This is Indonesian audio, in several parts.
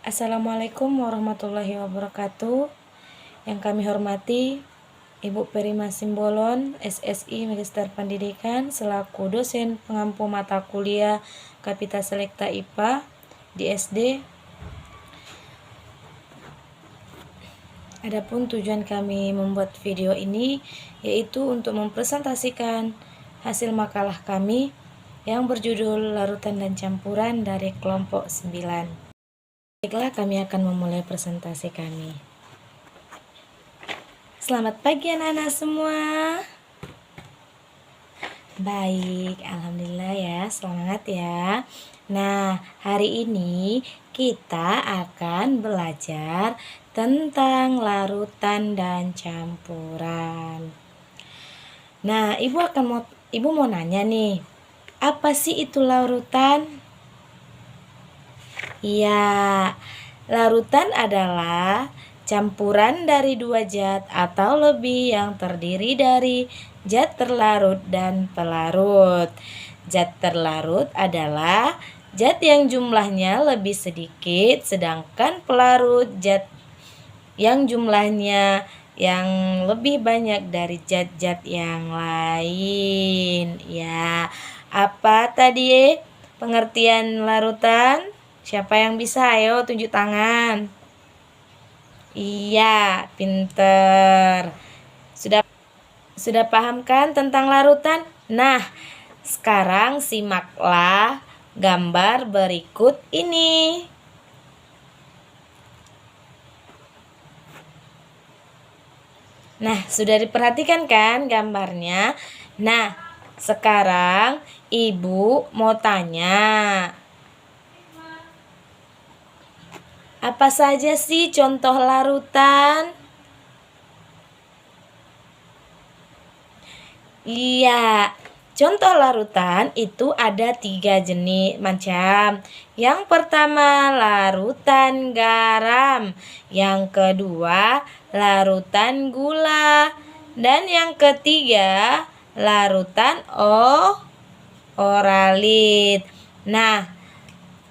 Assalamualaikum warahmatullahi wabarakatuh. Yang kami hormati Ibu Perima Simbolon, SSI Magister Pendidikan selaku dosen pengampu mata kuliah Kapita Selekta IPA di SD. Adapun tujuan kami membuat video ini yaitu untuk mempresentasikan hasil makalah kami yang berjudul Larutan dan Campuran dari kelompok 9. Baiklah, kami akan memulai presentasi kami. Selamat pagi anak-anak semua. Baik, alhamdulillah ya, semangat ya. Nah, hari ini kita akan belajar tentang larutan dan campuran. Nah, ibu mau nanya nih, apa sih itu larutan? Ya, larutan adalah campuran dari dua zat atau lebih yang terdiri dari zat terlarut dan pelarut. Zat terlarut adalah zat yang jumlahnya lebih sedikit, sedangkan pelarut zat yang jumlahnya yang lebih banyak dari zat-zat yang lain. Ya, apa tadi pengertian larutan? Siapa yang bisa? Ayo tunjuk tangan. Iya, pinter. Sudah paham kan tentang larutan? Nah, sekarang simaklah gambar berikut ini. Nah, sudah diperhatikan kan gambarnya? Nah, sekarang ibu mau tanya. Apa saja sih contoh larutan? Iya, contoh larutan itu ada 3 jenis macam. Yang pertama larutan garam, yang kedua larutan gula, dan yang ketiga larutan oralit. Nah,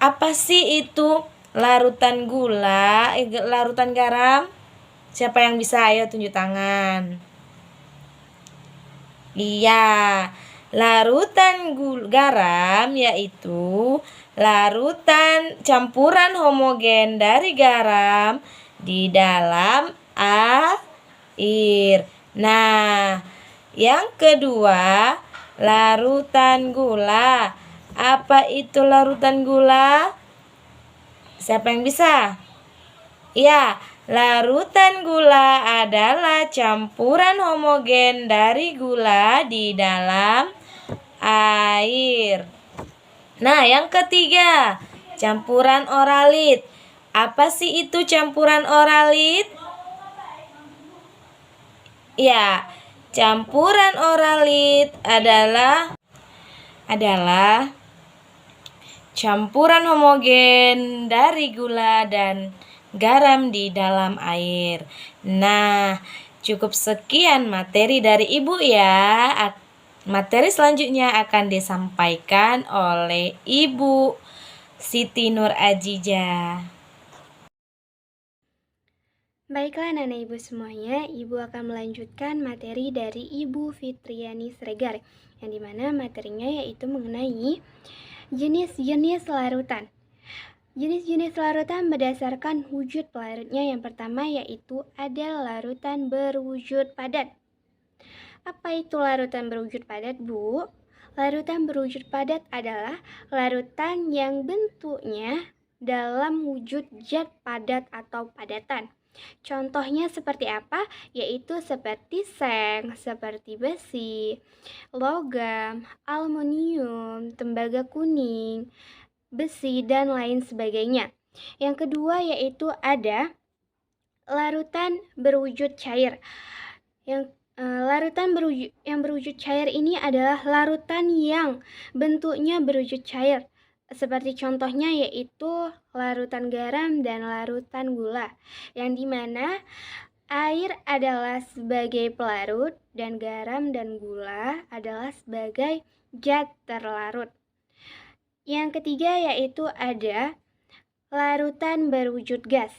apa sih itu larutan gula, larutan garam? Siapa yang bisa? Ayo tunjuk tangan. Iya, larutan garam yaitu larutan campuran homogen dari garam di dalam air. Nah, yang kedua larutan gula. Apa itu larutan gula? Siapa yang bisa? Ya, larutan gula adalah campuran homogen dari gula di dalam air. Nah, yang ketiga, campuran oralit. Apa sih itu campuran oralit? Ya, campuran oralit adalah campuran homogen dari gula dan garam di dalam air. Nah, cukup sekian materi dari Ibu ya. Materi selanjutnya akan disampaikan oleh Ibu Siti Nur Ajijah. Baiklah anak-anak ibu semuanya, ibu akan melanjutkan materi dari Ibu Fitriani Sregar, yang dimana materinya yaitu mengenai jenis-jenis larutan. Jenis-jenis larutan berdasarkan wujud pelarutnya. Yang pertama yaitu ada larutan berwujud padat. Apa itu larutan berwujud padat, Bu? Larutan berwujud padat adalah larutan yang bentuknya dalam wujud zat padat atau padatan. Contohnya seperti apa? Yaitu seperti seng, seperti besi, logam, aluminium, tembaga kuning, besi, dan lain sebagainya. Yang kedua yaitu ada larutan berwujud cair. Larutan yang berwujud cair ini adalah larutan yang bentuknya berwujud cair. Seperti contohnya yaitu larutan garam dan larutan gula, yang dimana air adalah sebagai pelarut dan garam dan gula adalah sebagai zat terlarut. Yang ketiga yaitu ada Larutan berwujud gas.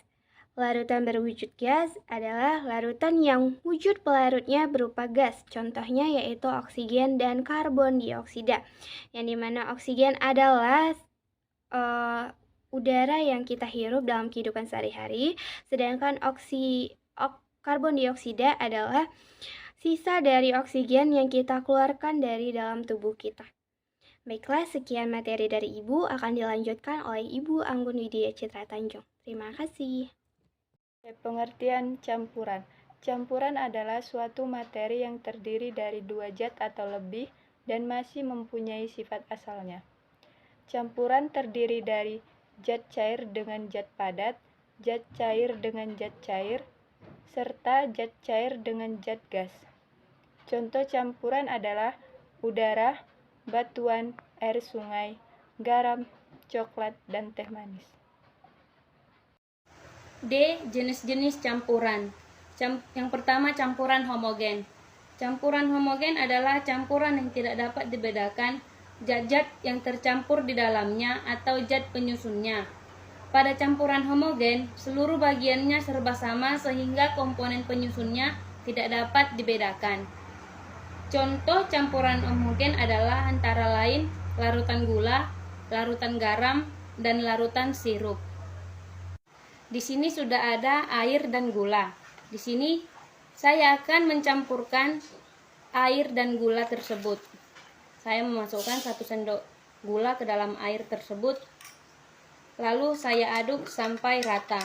Larutan berwujud gas adalah larutan yang wujud pelarutnya berupa gas. Contohnya yaitu oksigen dan karbon dioksida. Yang dimana oksigen adalah udara yang kita hirup dalam kehidupan sehari-hari, sedangkan karbon dioksida adalah sisa dari oksigen yang kita keluarkan dari dalam tubuh kita. Baiklah, sekian materi dari Ibu akan dilanjutkan oleh Ibu Anggun Widya Citra Tanjung. Terima kasih. Pengertian campuran. Campuran adalah suatu materi yang terdiri dari dua zat atau lebih dan masih mempunyai sifat asalnya. Campuran terdiri dari zat cair dengan zat padat, zat cair dengan zat cair, serta zat cair dengan zat gas. Contoh campuran adalah udara, batuan, air sungai, garam, coklat, dan teh manis. D. Jenis-jenis campuran. Yang pertama, campuran homogen. Campuran homogen adalah campuran yang tidak dapat dibedakan zat-zat yang tercampur di dalamnya atau zat penyusunnya. Pada campuran homogen, seluruh bagiannya serba sama sehingga komponen penyusunnya tidak dapat dibedakan. Contoh campuran homogen adalah antara lain larutan gula, larutan garam, dan larutan sirup. Di sini sudah ada air dan gula. Di sini saya akan mencampurkan air dan gula tersebut. Saya memasukkan 1 sendok gula ke dalam air tersebut. Lalu saya aduk sampai rata.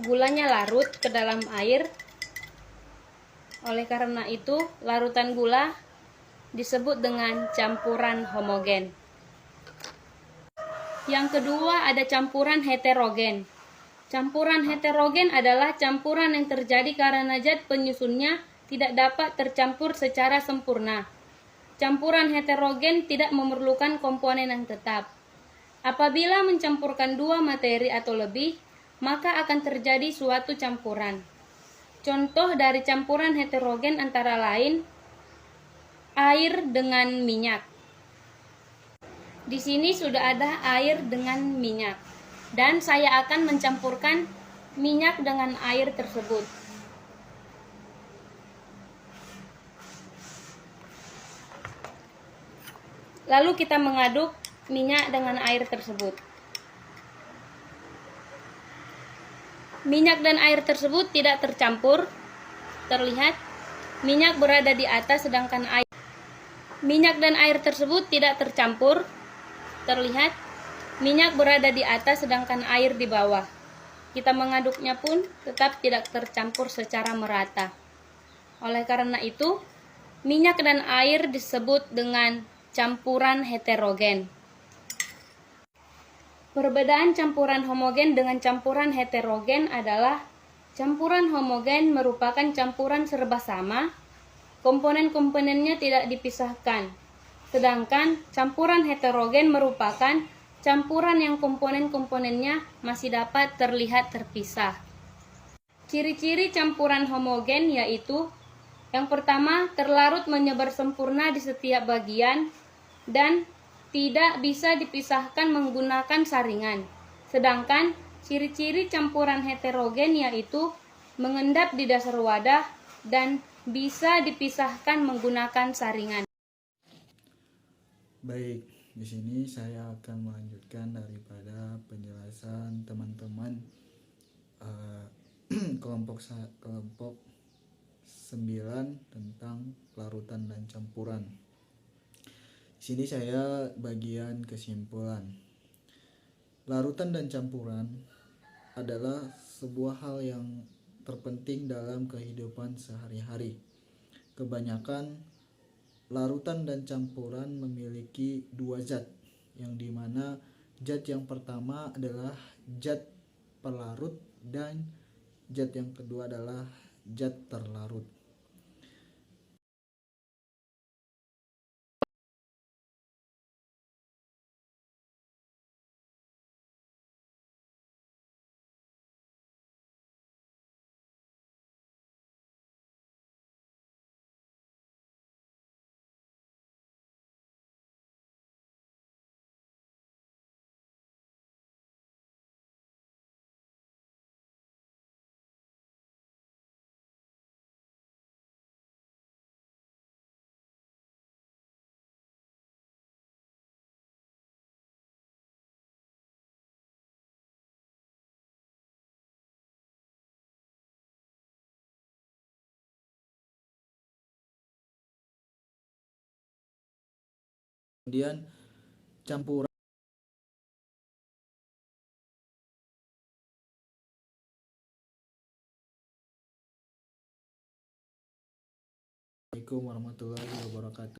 Gulanya larut ke dalam air. Oleh karena itu, larutan gula disebut dengan campuran homogen. Yang kedua, ada campuran heterogen. Campuran heterogen adalah campuran yang terjadi karena zat penyusunnya tidak dapat tercampur secara sempurna. Campuran heterogen tidak memerlukan komponen yang tetap. Apabila mencampurkan dua materi atau lebih, maka akan terjadi suatu campuran. Contoh dari campuran heterogen antara lain air dengan minyak. Di sini sudah ada air dengan minyak, dan saya akan mencampurkan minyak dengan air tersebut. Lalu kita mengaduk minyak dengan air tersebut. Minyak dan air tersebut tidak tercampur. Terlihat minyak berada di atas sedangkan air. Minyak dan air tersebut tidak tercampur. Terlihat minyak berada di atas sedangkan air di bawah. Kita mengaduknya pun tetap tidak tercampur secara merata. Oleh karena itu, minyak dan air disebut dengan campuran heterogen. Perbedaan campuran homogen dengan campuran heterogen adalah campuran homogen merupakan campuran serba sama, komponen-komponennya tidak dipisahkan. Sedangkan campuran heterogen merupakan campuran yang komponen-komponennya masih dapat terlihat terpisah. Ciri-ciri campuran homogen yaitu yang pertama, terlarut menyebar sempurna di setiap bagian dan tidak bisa dipisahkan menggunakan saringan. Sedangkan ciri-ciri campuran heterogen yaitu mengendap di dasar wadah dan bisa dipisahkan menggunakan saringan. Baik, di sini saya akan melanjutkan daripada penjelasan teman-teman kelompok 9 tentang larutan dan campuran. Di sini saya bagian kesimpulan. Larutan dan campuran adalah sebuah hal yang terpenting dalam kehidupan sehari-hari. Kebanyakan larutan dan campuran memiliki dua zat, yang dimana zat yang pertama adalah zat pelarut dan zat yang kedua adalah zat terlarut. Kemudian campuran. Assalamualaikum warahmatullahi wabarakatuh.